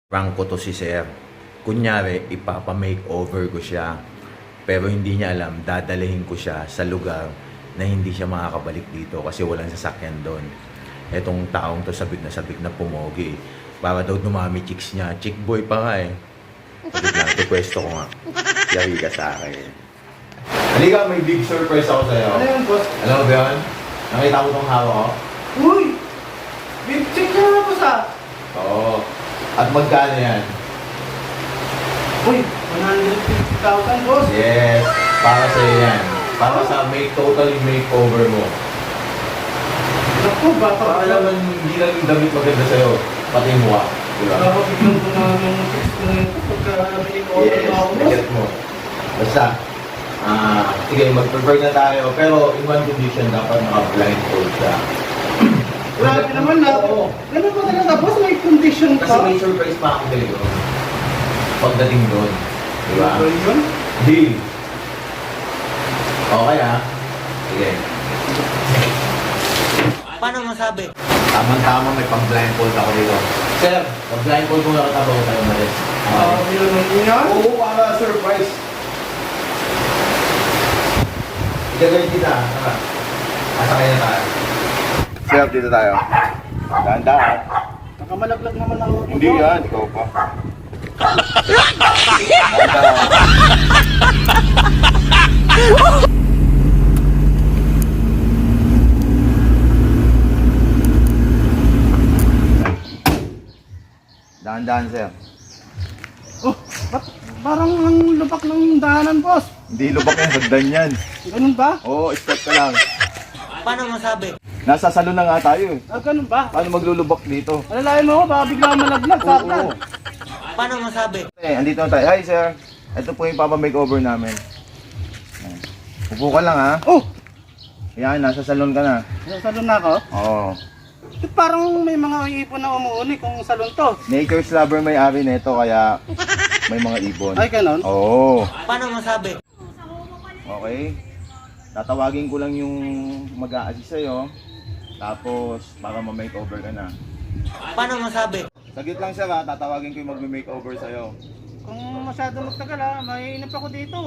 Prank ko to si Sir. Kunyari, ipapa-makeover ko siya. Pero hindi niya alam, dadalhin ko siya sa lugar na hindi siya makakabalik dito kasi walang sasakyan doon. Etong taong to sabik na pumogi. Para daw dumami chicks niya. Chick boy pa nga eh. Sabik na, requesto ko nga. Yari ka sa akin. Halika, may big surprise ako sa'yo. Ano yun, boss? Alam mo ba yun? Nakita mo tong hawak ko? Uy! Big check na nga, boss ah! Oo. At magkano yan? Uy! 150,000, boss! Yes, para sa yan. Para sa total makeover mo. Naku, bata Para naman hindi lang yung damit maganda sa'yo, pati yung mukha. Diba? Nakapaglang ko na yung text ko na ito pagka nabili ko Yes, ako, boss. naget mo. Basta, sige, mag-prepare na tayo. Pero in one condition, dapat naka-blindfold siya. Grabe naman na. Oo. Ganun ba talaga, boss? May condition Kasi pa? may surprise pa akong dito. Pagdating doon. Diba? Ano yun? Deal. Okay ah. Sige. Paano masabi? Tamang-tama may pang-blindfold ako dito. Sir, pag-blindfold ko na katabaw tayo na rin. Yun naman yan? Oo, para surprise. Igagawin kita. Tara. Asakay na tayo. Sir, dito tayo. Dahan-dahan. Nakamalaglag naman ako. Hindi yan, ikaw pa. Dahan-dahan. Dahan-dahan, sir. Oh, ba't parang ang lubak ng daanan, boss? Hindi lubak yan, hagdan yan. Ganun ba? Oo, step ka lang. Paano masabi? Nasa salon na nga tayo eh. Ganun ba? Paano maglulubak dito? Alalayan mo ako, baka bigla malaglag, saktan. Oo. Paano masabi? Andito na tayo. Hi, sir. Ito po yung papa-makeover namin. Ayan. Upo ka lang, ha? Oh! Yan, nasa salon ka na. Salon na ako? Oo. Ba't parang may mga ipon na umuuni kung salon to? Nature's lover may-ari nito, kaya may mga ibon. Ay, ganon? Oo. Paano masabi? Okay. Tatawagin ko lang yung mag-a-assist sa'yo. Tapos, para ma-makeover ka na. Paano masabi? Saglit lang, sir, ha? Tatawagin ko yung mag-makeover sa'yo. Kung masyado magtagal ha, maiinip ako dito.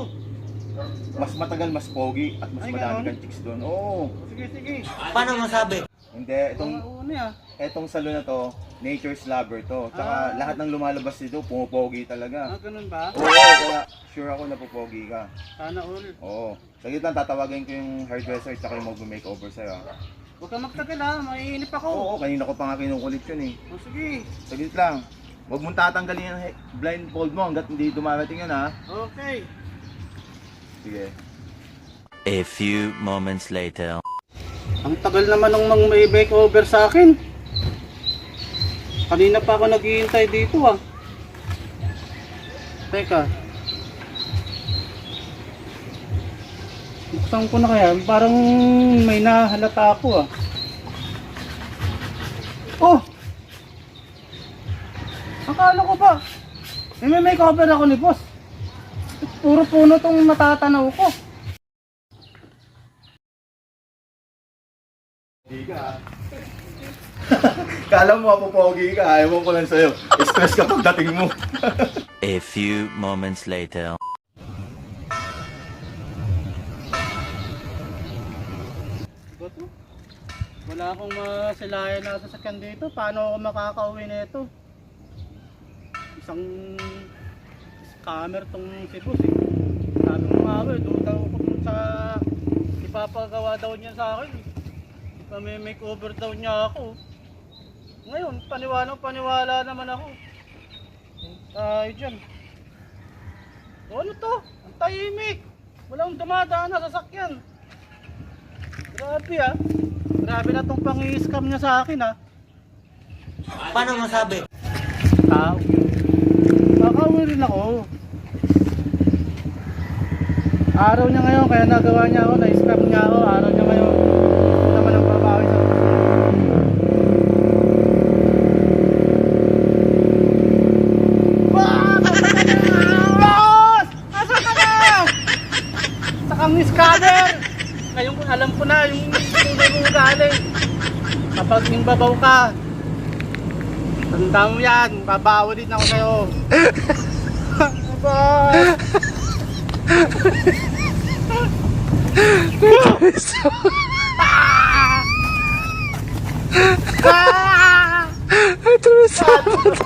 Mas matagal, mas pogi, at mas Ay, madami ganon? kang chicks doon. Oo. Sige, sige. Paano masabi? Hindi, itong Uuni ah. etong salon na to, nature's lover to. Tsaka lahat ng lumalabas dito, pumupogi talaga. Ganun ba? Oo, kaya sure ako na pupogi ka. Sana all. Oo. Saglit lang, tatawagin ko yung hairdresser tsaka yung mag-makeover sa'yo. Huwag kang magtagal ha, maiinip ako. Oo, kanina ko pa nga kinukulit yun eh. O sige. Saglit lang. Huwag mong tatanggalin yung blindfold mo hanggat hindi dumarating yun, ha. Okay. Sige. A few moments later. Ang tagal naman ng mga may makeover sa akin. Kanina pa ako naghihintay dito ah. Teka. Buksan ko na kaya. Parang may nahalata ako ah. Oh! Akala ko ba? May makeover ako ni boss. Puro puno tong natatanaw ko. Hindi ka. Kala mo mapupogi ka, ayaw ko lang sa'yo. Stress ka pagdating mo. A few moments later. Bato? Wala akong masilayan na sasakyan dito. Paano ako makakauwi nito? Isang scammer tong si boss eh. Sabi mo nga ba, doon daw ako sa ipapagawa daw niya sa akin eh. May makeover daw niya ako. Ngayon, paniwala naman ako. Tayo dyan. O, ano to? Ang tahimik. Walang dumadaan na sasakyan. Grabe ah. Grabe na tong pang-i-scam niya sa akin ah. Paano masabi? Tao. Nakauwi rin ako. Araw niya ngayon, kaya nagawa niya ako, na-scam niya ako. Araw niya ngayon. Ito naman ang babawi sa sakang scammer! Ngayon alam ko na yung tunay mong ugali. Kapag imbabaw ka, Tanda mo yan, babawi din ako sa'yo. Boss!